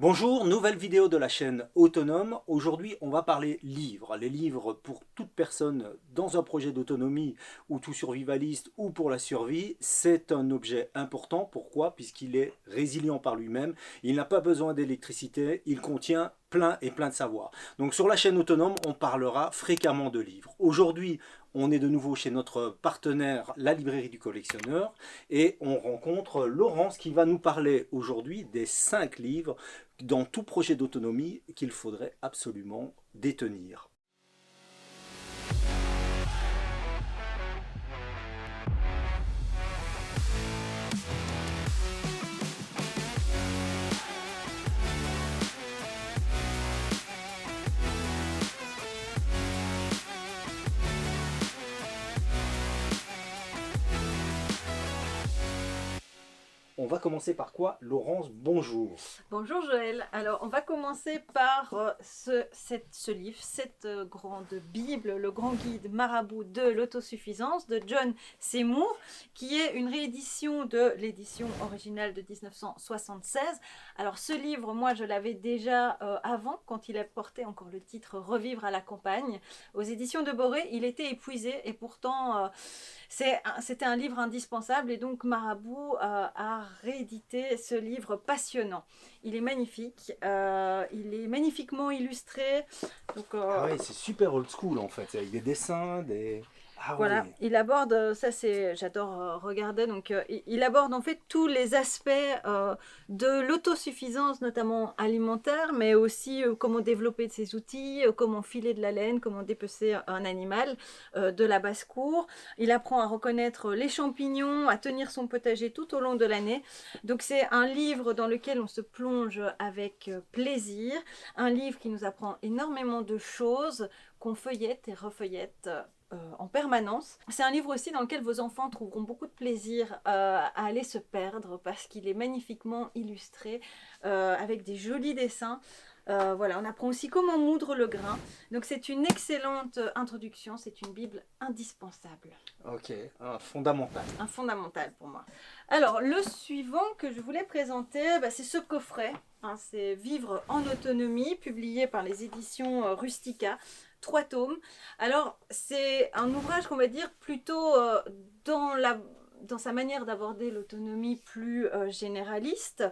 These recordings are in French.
Bonjour, nouvelle vidéo de la chaîne Autonome. Aujourd'hui, on va parler livres. Les livres pour toute personne dans un projet d'autonomie ou tout survivaliste ou pour la survie, c'est un objet important. Pourquoi? Puisqu'il est résilient par lui-même. Il n'a pas besoin d'électricité. Il contient plein et plein de savoir. Donc sur la chaîne Autonome, on parlera fréquemment de livres. Aujourd'hui, on est de nouveau chez notre partenaire, la librairie du collectionneur, et on rencontre Laurence qui va nous parler aujourd'hui des 5 livres dans tout projet d'autonomie qu'il faudrait absolument détenir. On va commencer par quoi? Laurence, bonjour. Bonjour Joël. Alors, on va commencer par ce livre, cette grande Bible, le grand guide marabout de l'autosuffisance de John Seymour, qui est une réédition de l'édition originale de 1976. Alors, ce livre, moi, je l'avais déjà avant, quand il a porté encore le titre Revivre à la campagne. Aux éditions de Boré, il était épuisé et pourtant, c'était un livre indispensable et donc Marabout a réédité ce livre passionnant. Il est magnifique, il est magnifiquement illustré. Donc, Ah ouais, c'est super old school en fait, avec des dessins, des... Ah voilà, ouais, il aborde, ça c'est, j'adore regarder, donc il aborde en fait tous les aspects de l'autosuffisance, notamment alimentaire, mais aussi comment développer de ses outils, comment filer de la laine, comment dépecer un animal de la basse-cour. Il apprend à reconnaître les champignons, à tenir son potager tout au long de l'année. Donc c'est un livre dans lequel on se plonge avec plaisir, un livre qui nous apprend énormément de choses, qu'on feuillette et refeuillette en permanence. C'est un livre aussi dans lequel vos enfants trouveront beaucoup de plaisir à aller se perdre parce qu'il est magnifiquement illustré avec des jolis dessins. Voilà, on apprend aussi comment moudre le grain. Donc c'est une excellente introduction, c'est une Bible indispensable. ok, fondamental. Un fondamental pour moi. Alors le suivant que je voulais présenter, c'est ce coffret. Hein, c'est Vivre en autonomie, publié par les éditions Rustica. 3 tomes. Alors, c'est un ouvrage qu'on va dire plutôt dans sa manière d'aborder l'autonomie plus généraliste,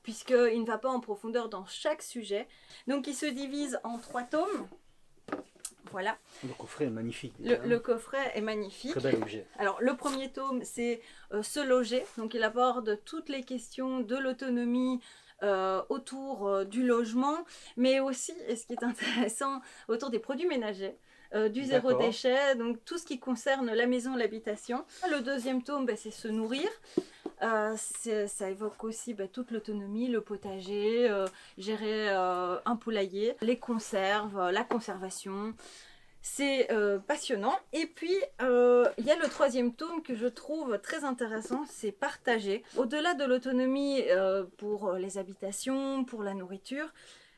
puisqu'il ne va pas en profondeur dans chaque sujet. Donc, il se divise en 3 tomes. Voilà. Le coffret est magnifique. Le coffret est magnifique. Très bel objet. Alors, le premier tome, c'est Se loger. Donc, il aborde toutes les questions de l'autonomie autour du logement, mais aussi, et ce qui est intéressant, autour des produits ménagers. Du zéro déchet, donc tout ce qui concerne la maison, l'habitation. Le deuxième tome, c'est se nourrir. Ça évoque aussi toute l'autonomie, le potager, gérer un poulailler, les conserves, la conservation. C'est passionnant. Et puis, il y a le troisième tome que je trouve très intéressant, c'est partager. Au-delà de l'autonomie pour les habitations, pour la nourriture,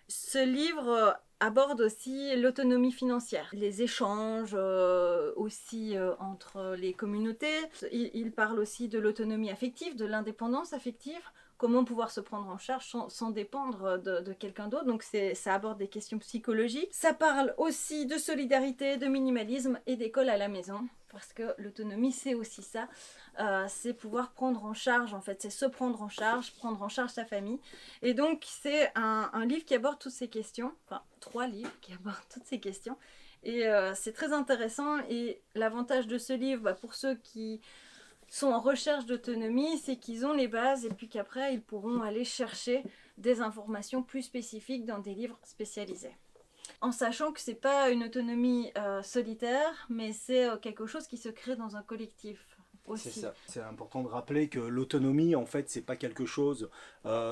ce livre aborde aussi l'autonomie financière, les échanges aussi entre les communautés. Il parle aussi de l'autonomie affective, de l'indépendance affective, comment pouvoir se prendre en charge sans dépendre de quelqu'un d'autre. Donc ça aborde des questions psychologiques. Ça parle aussi de solidarité, de minimalisme et d'école à la maison. Parce que l'autonomie, c'est aussi ça. C'est pouvoir prendre en charge, en fait. C'est se prendre en charge sa famille. Et donc, c'est un livre qui aborde toutes ces questions. Enfin, 3 livres qui abordent toutes ces questions. Et c'est très intéressant. Et l'avantage de ce livre, pour ceux qui sont en recherche d'autonomie, c'est qu'ils ont les bases et puis qu'après, ils pourront aller chercher des informations plus spécifiques dans des livres spécialisés. En sachant que c'est pas une autonomie solitaire, mais c'est quelque chose qui se crée dans un collectif aussi. C'est ça. C'est important de rappeler que l'autonomie, en fait, c'est pas quelque chose,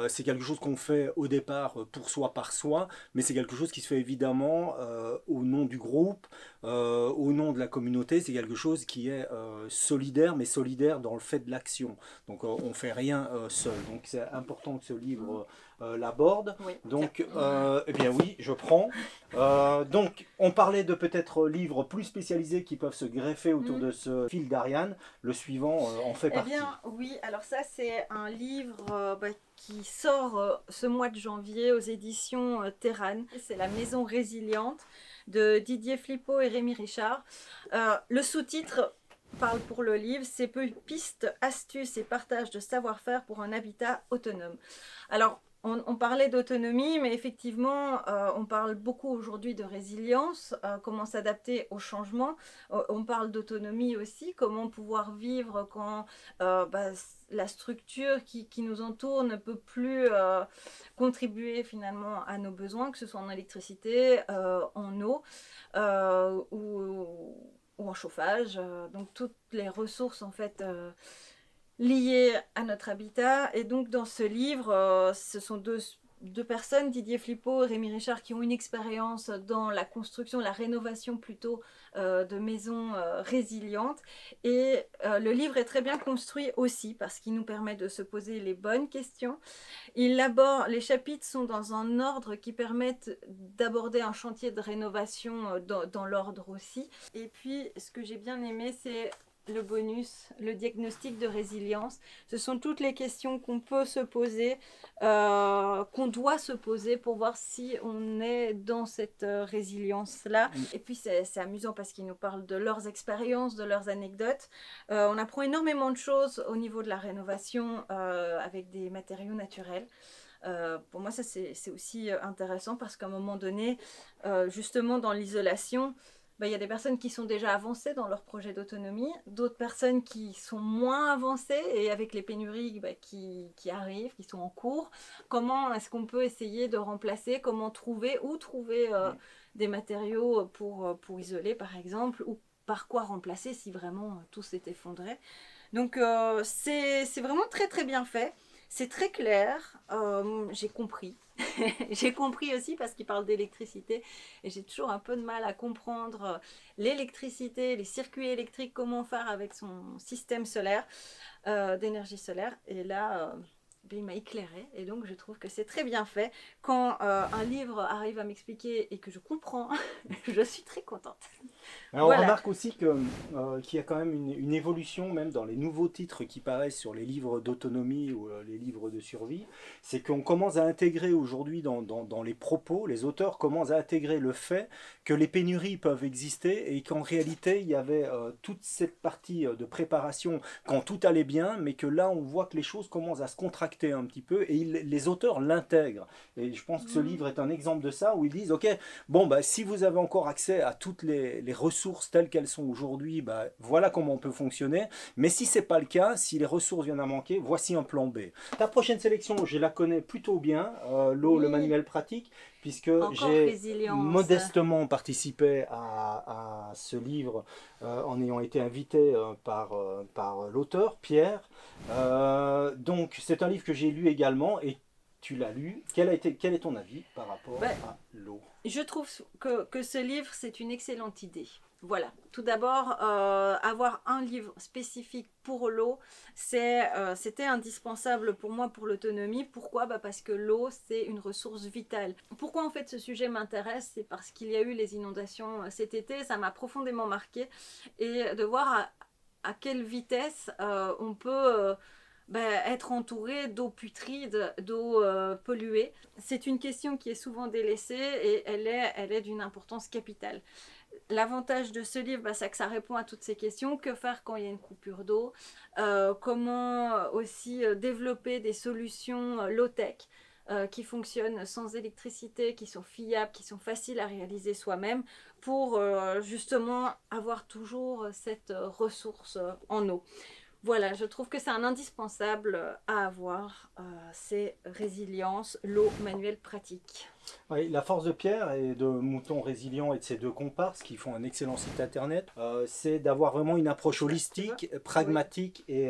c'est quelque chose qu'on fait au départ pour soi par soi, mais c'est quelque chose qui se fait évidemment au nom du groupe, au nom de la communauté. C'est quelque chose qui est solidaire, mais solidaire dans le fait de l'action. Donc, on fait rien seul. Donc, c'est important que ce livre l'aborde. Oui. Donc, eh bien oui, je prends. Donc, on parlait de peut-être livres plus spécialisés qui peuvent se greffer autour de ce fil d'Ariane. Le suivant en fait Eh partie. bien, oui, alors ça, c'est un livre qui sort ce mois de janvier aux éditions Terran. C'est La Maison Résiliente de Didier Flippo et Rémi Richard. Le sous-titre parle pour le livre, c'est pistes, astuces et partage de savoir-faire pour un habitat autonome. Alors, on parlait d'autonomie, mais effectivement, on parle beaucoup aujourd'hui de résilience, comment s'adapter au changement. On parle d'autonomie aussi, comment pouvoir vivre quand la structure qui nous entoure ne peut plus contribuer finalement à nos besoins, que ce soit en électricité, en eau ou en chauffage. Donc toutes les ressources en fait liées à notre habitat. Et donc dans ce livre, ce sont deux personnes, Didier Flippo et Rémi Richard, qui ont une expérience dans la construction, la rénovation plutôt de maisons résilientes. Et le livre est très bien construit aussi parce qu'il nous permet de se poser les bonnes questions. Les chapitres sont dans un ordre qui permettent d'aborder un chantier de rénovation dans l'ordre aussi. Et puis ce que j'ai bien aimé, c'est le bonus, le diagnostic de résilience. Ce sont toutes les questions qu'on peut se poser, qu'on doit se poser pour voir si on est dans cette résilience-là. Et puis c'est amusant parce qu'ils nous parlent de leurs expériences, de leurs anecdotes. On apprend énormément de choses au niveau de la rénovation avec des matériaux naturels. Pour moi, ça c'est aussi intéressant parce qu'à un moment donné, justement dans l'isolation, il y a des personnes qui sont déjà avancées dans leur projet d'autonomie, d'autres personnes qui sont moins avancées et avec les pénuries qui arrivent, qui sont en cours. Comment est-ce qu'on peut essayer de remplacer, comment trouver des matériaux pour isoler par exemple, ou par quoi remplacer si vraiment tout s'est effondré. Donc c'est vraiment très très bien fait. C'est très clair, j'ai compris. J'ai compris aussi parce qu'il parle d'électricité et j'ai toujours un peu de mal à comprendre l'électricité, les circuits électriques, comment faire avec son système solaire, d'énergie solaire. Et là, il m'a éclairé et donc je trouve que c'est très bien fait. Quand un livre arrive à m'expliquer et que je comprends, je suis très contente. Alors, Voilà. on remarque aussi qu'il y a quand même une évolution, même dans les nouveaux titres qui paraissent sur les livres d'autonomie ou les livres de survie. C'est qu'on commence à intégrer aujourd'hui dans les propos, les auteurs commencent à intégrer le fait que les pénuries peuvent exister et qu'en réalité, il y avait toute cette partie de préparation quand tout allait bien, mais que là, on voit que les choses commencent à se contracter un petit peu et les auteurs l'intègrent. Et je pense que ce livre est un exemple de ça, où ils disent, ok, bon, si vous avez encore accès à toutes les ressources telles qu'elles sont aujourd'hui, voilà comment on peut fonctionner. Mais si ce n'est pas le cas, si les ressources viennent à manquer, voici un plan B. Ta prochaine sélection, je la connais plutôt bien, l'eau, le manuel pratique, puisque j'ai modestement participé à ce livre en ayant été invité par l'auteur, Pierre. Donc c'est un livre que j'ai lu également et tu l'as lu. Quel est ton avis par rapport à l'eau ? Je trouve que ce livre, c'est une excellente idée. Voilà. Tout d'abord, avoir un livre spécifique pour l'eau, c'était indispensable pour moi pour l'autonomie. Pourquoi ? Parce que l'eau, c'est une ressource vitale. Pourquoi en fait ce sujet m'intéresse ? C'est parce qu'il y a eu les inondations cet été. Ça m'a profondément marqué. Et de voir à quelle vitesse on peut... être entouré d'eau putride, d'eau polluée. C'est une question qui est souvent délaissée et elle est d'une importance capitale. L'avantage de ce livre, c'est que ça répond à toutes ces questions. Que faire quand il y a une coupure d'eau ? Comment aussi développer des solutions low-tech qui fonctionnent sans électricité, qui sont fiables, qui sont faciles à réaliser soi-même pour justement avoir toujours cette ressource en eau. Voilà, je trouve que c'est un indispensable à avoir, c'est résilience, l'eau, manuel pratique. Oui, la force de Pierre et de Mouton Résilient et de ses deux comparses qui font un excellent site internet, c'est d'avoir vraiment une approche holistique, pragmatique et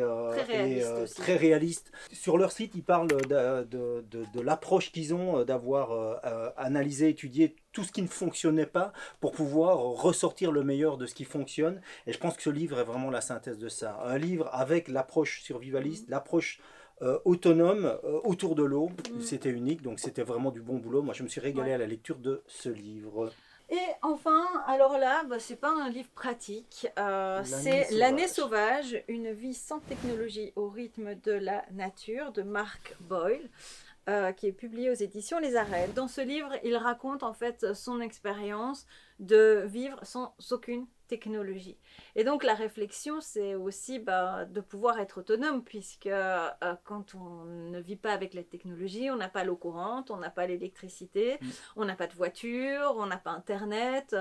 très réaliste. Sur leur site, ils parlent de l'approche qu'ils ont d'avoir analysé, étudié tout ce qui ne fonctionnait pas pour pouvoir ressortir le meilleur de ce qui fonctionne. Et je pense que ce livre est vraiment la synthèse de ça. Un livre avec l'approche survivaliste, l'approche autonome autour de l'eau. Mm. C'était unique, donc c'était vraiment du bon boulot. Moi, je me suis régalé à la lecture de ce livre. Et enfin, alors là, c'est pas un livre pratique, c'est L'année sauvage, une vie sans technologie au rythme de la nature de Mark Boyle. Qui est publié aux éditions Les Arènes. Dans ce livre, il raconte en fait son expérience de vivre sans aucune technologie. Et donc la réflexion, c'est aussi de pouvoir être autonome, puisque quand on ne vit pas avec la technologie, on n'a pas l'eau courante, on n'a pas l'électricité, on n'a pas de voiture, on n'a pas Internet,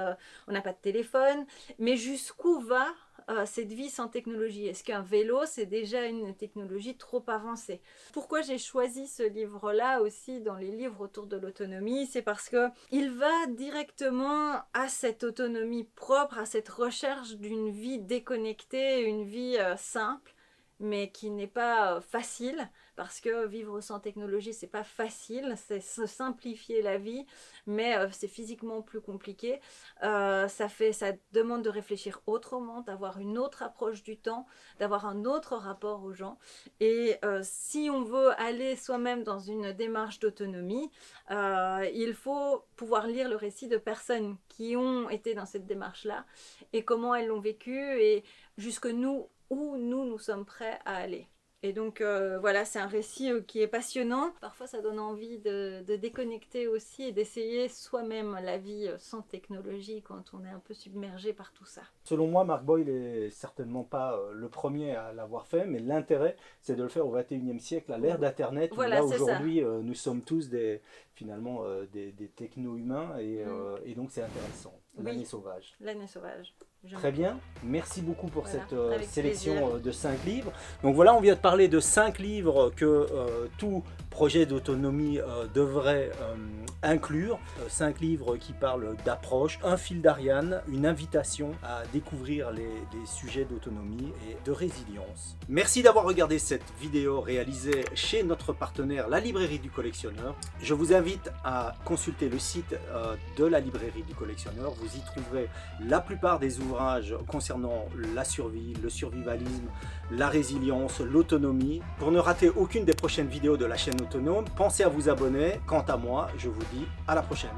on n'a pas de téléphone. Mais jusqu'où va cette vie sans technologie? Est-ce qu'un vélo, c'est déjà une technologie trop avancée? Pourquoi j'ai choisi ce livre-là aussi dans les livres autour de l'autonomie? C'est parce qu'il va directement à cette autonomie propre, à cette recherche d'une vie déconnectée, une vie simple, mais qui n'est pas facile, parce que vivre sans technologie, c'est pas facile, c'est se simplifier la vie, mais c'est physiquement plus compliqué. Ça demande de réfléchir autrement, d'avoir une autre approche du temps, d'avoir un autre rapport aux gens. Et si on veut aller soi-même dans une démarche d'autonomie, il faut pouvoir lire le récit de personnes qui ont été dans cette démarche-là et comment elles l'ont vécu et jusque où nous sommes prêts à aller. Et donc voilà, c'est un récit qui est passionnant. Parfois ça donne envie de déconnecter aussi et d'essayer soi-même la vie sans technologie quand on est un peu submergé par tout ça. Selon moi, Mark Boyle est certainement pas le premier à l'avoir fait, mais l'intérêt, c'est de le faire au XXIe siècle, à l'ère d'Internet, où là aujourd'hui nous sommes tous des techno-humains et donc c'est intéressant. L'année sauvage. L'année sauvage. Très bien, merci beaucoup pour cette sélection de 5 livres. Donc voilà, on vient de parler de 5 livres que tout projet d'autonomie devrait inclure. 5 livres qui parlent d'approche, un fil d'Ariane, une invitation à découvrir les sujets d'autonomie et de résilience. Merci d'avoir regardé cette vidéo réalisée chez notre partenaire, la Librairie du Collectionneur. Je vous invite à consulter le site de la Librairie du Collectionneur. Vous y trouverez la plupart des ouvrages concernant la survie, le survivalisme, la résilience, l'autonomie. Pour ne rater aucune des prochaines vidéos de la chaîne Autonome, pensez à vous abonner. Quant à moi, je vous dis à la prochaine.